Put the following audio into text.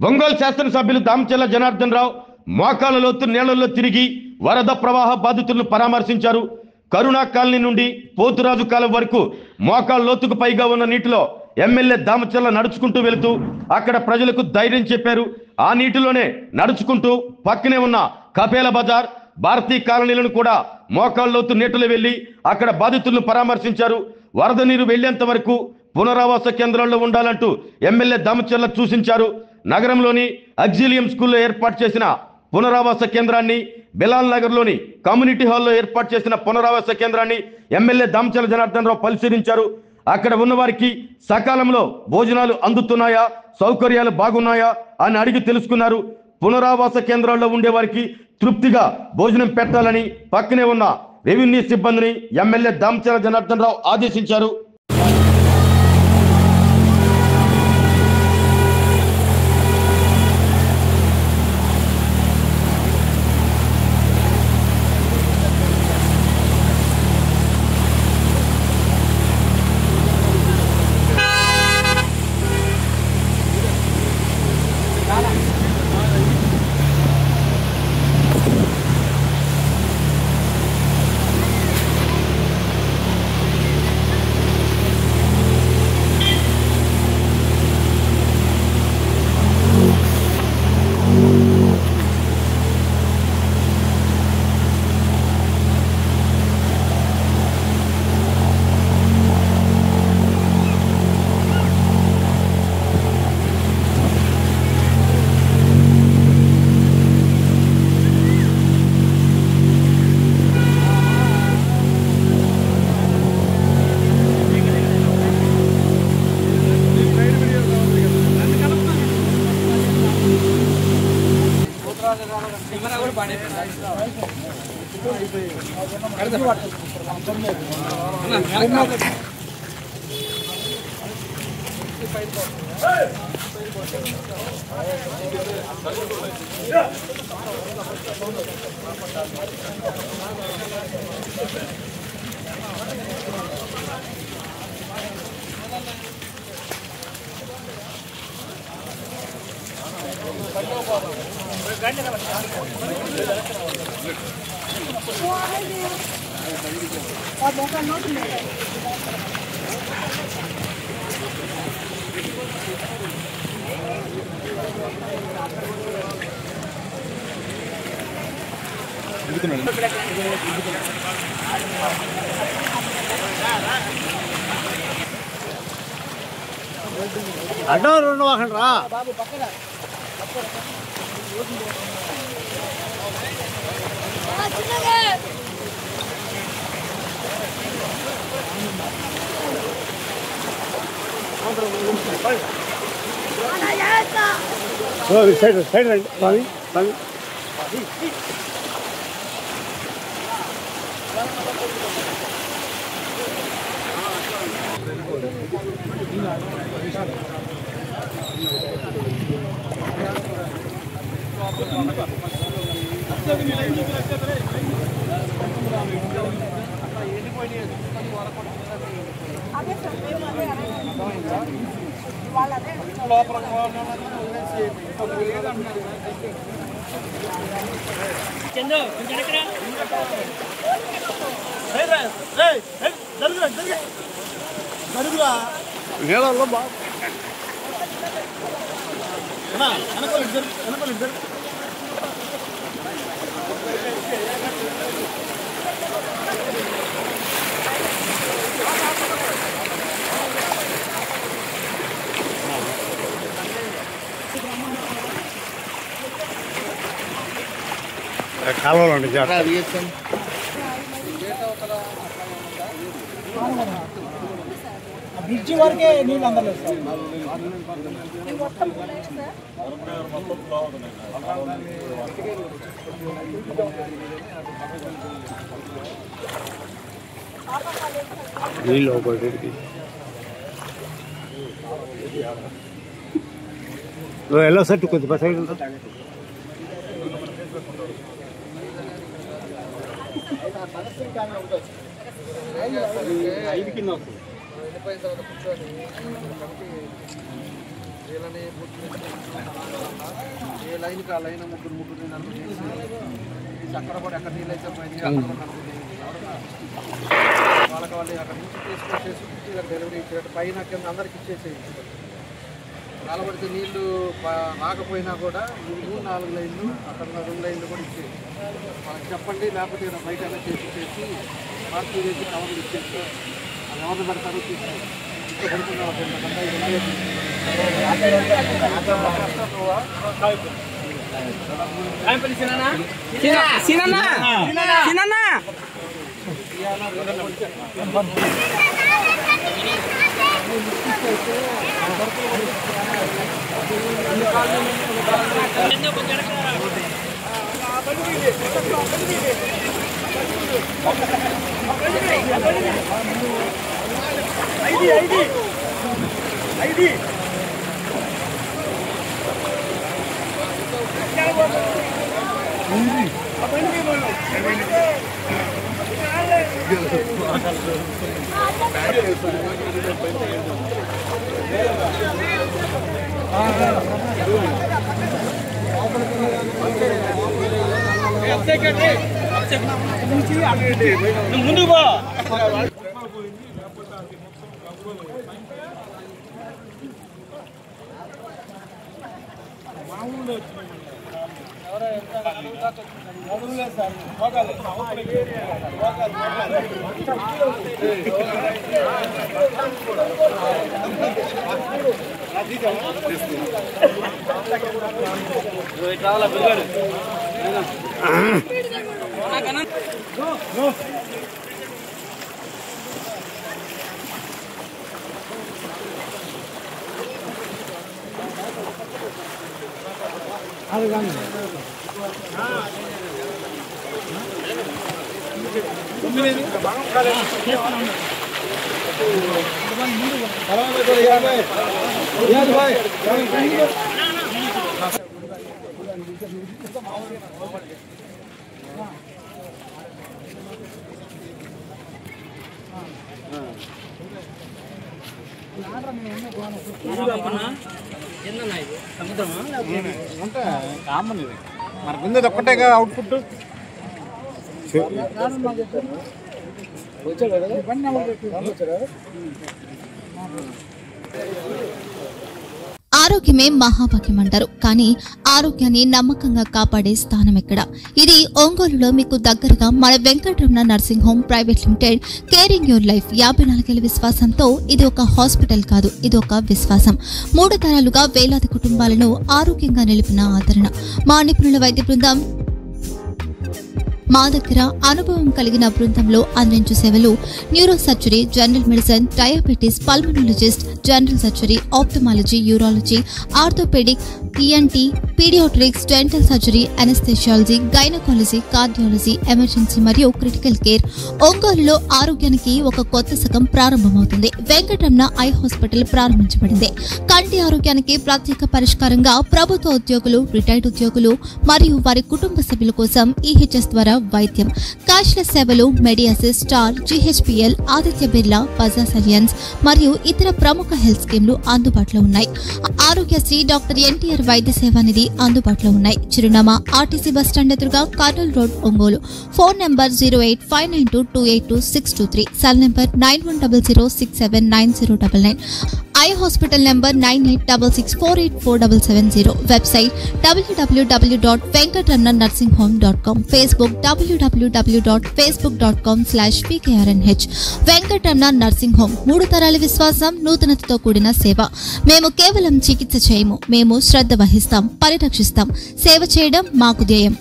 ఒంగోలు శాసనసభ్యులు దామచర్ల జనార్దన్ రావు మోకాళ్ల లోతు నీళ్లలో తిరిగి వరద ప్రవాహ బాధితులను పరామర్శించారు. కరుణా కాలనీ నుండి పోతురాజు కాలం వరకు మోకాళ్ల లోతుకు పైగా ఉన్న నీటిలో ఎమ్మెల్యే దామచర్ల నడుచుకుంటూ వెళుతూ అక్కడ ప్రజలకు ధైర్యం చెప్పారు. ఆ నీటిలోనే నడుచుకుంటూ పక్కనే ఉన్న కపేల బజార్, భారతీ కాలనీలను కూడా మోకాళ్ల లోతు నీటిలో వెళ్లి అక్కడ బాధితులను పరామర్శించారు. వరద నీరు వెళ్లేంత వరకు పునరావాస కేంద్రాల్లో ఉండాలంటూ ఎమ్మెల్యే దామచర్ల సూచించారు. నగరంలోని అగ్జిలియం స్కూల్లో ఏర్పాటు చేసిన పునరావాస కేంద్రాన్ని, బిలాల్ నగర్లోని కమ్యూనిటీ హాల్లో ఏర్పాటు చేసిన పునరావాస కేంద్రాన్ని ఎమ్మెల్యే దామచర్ల జనార్దన్ రావు పరిశీలించారు. అక్కడ ఉన్న వారికి సకాలంలో భోజనాలు అందుతున్నాయా, సౌకర్యాలు బాగున్నాయా అని అడిగి తెలుసుకున్నారు. పునరావాస కేంద్రాల్లో ఉండే వారికి తృప్తిగా భోజనం పెట్టాలని పక్కనే ఉన్న రెవెన్యూ సిబ్బందిని ఎమ్మెల్యే దామచర్ల జనార్దన్ రావు ఆదేశించారు. అడ్డం రెండు వాకండి రా సైడ్ సైడ్ రండి స్వామి స్వామి నీళ్ళల్లో బాగా కాలంలో ఉండి బ్రిడ్జి వరకే నీళ్ళు అందలేదు సార్. నీళ్ళు ఒకటి ఎలా సెట్ కొద్ది సైడ్ ఉంటుంది. ఐదు కింద వస్తుంది. వెళ్ళిపోయిన తర్వాత కూర్చొని వీళ్ళని లైన్కి ఆ లైన్ ముగ్గురు నలుగురు చేసి అక్కడ కూడా ఎక్కడ నీళ్ళు అయితే పోయింది అక్కడ కూడా నలుగురు వాళ్ళకి వాళ్ళు అక్కడ నుంచి తీసుకొచ్చేసి డెలివరీ ఇచ్చేటట్టు పైన కింద అందరికి ఇచ్చేసేయండి. కాలబడితే నీళ్లు రాకపోయినా కూడా 3-4 లైన్లు అక్కడ 2 లైన్లు కూడా ఇచ్చేది. వాళ్ళకి చెప్పండి, లేకపోతే బయట ఎలా చేసి మార్పు చేసి కవర్లు ఇచ్చేసి అది ఎవరిని పెడతారు తీసుకొని ముందుకు పో. కామన్ ఇది మనకు ఉంది ఒక్కటేగా అవుట్పుట్. ఆరోగ్యమే మహాభాగ్యం అంటారు. కానీ ఆరోగ్యాన్ని నమ్మకంగా కాపాడే స్థానం ఎక్కడ? ఇది ఒంగోలులో మీకు దగ్గరగా మన Venkataramana nursing home private limited. Caring your life 54 ఏళ్ల విశ్వాసంతో ఇది ఒక హాస్పిటల్ కాదు, ఇది ఒక విశ్వాసం. 3 తరాలుగా వేలాది కుటుంబాలను ఆరోగ్యంగా నిలిపిన ఆదరణ. మా నిపుణుల వైద్య బృందం మా దగ్గర అనుభవం కలిగిన బృందంలో అందించే సేవలు neuro surgery, general medicine, diabetes, pulmonologist, general surgery, ophthalmology, urology, orthopaedic, ENT, paediatrics, dental surgery, anaesthesiology, gynaecology, cardiology, emergency మరియు క్రిటికల్ కేర్. ఒంగోలులో ఆరోగ్యానికి ఒక కొత్త శకం ప్రారంభమవుతుంది. వెంకటరమణ ఐ హాస్పిటల్ ప్రారంభించబడింది. కంటి ఆరోగ్యానికి ప్రత్యేక పరిష్కారంగా ప్రభుత్వ ఉద్యోగులు, రిటైర్డ్ ఉద్యోగులు మరియు వారి కుటుంబ సభ్యుల కోసం ఈహెచ్ఎస్ ద్వారా వైద్యం, క్యాష్లెస్ సేవలు, మెడియాసిస్, స్టార్, జీహెచ్పీఎల్, ఆదిత్య బిర్లా, బజాజ్ అలియన్స్ మరియు ఇతర ప్రముఖ హెల్త్ స్కీమ్లు అందుబాటులో ఉన్నాయి. ఆరోగ్యశ్రీ, డాక్టర్ ఎన్టీఆర్ వైద్య సేవా నిధి అందుబాటులో ఉన్నాయి. చిరునామా ఆర్టీసీ బస్టాండ్ ఎదురుగా, Kurnool road, Ongole. Phone number 08592282623, cell number 9100679099, eye hospital number 9866484770, website www.venkatramanarsinghome.com, Facebook www.facebook.com/pkrnh. Venkataramana nursing home 3 తరాల విశ్వాసం, నూతనతతో కూడిన సేవ. మేము కేవలం చికిత్స చేయము, మేము శ్రద్ధ వహిస్తాం, పరిరక్షిస్తాం. సేవ చేయడం మాకు ధ్యేయం.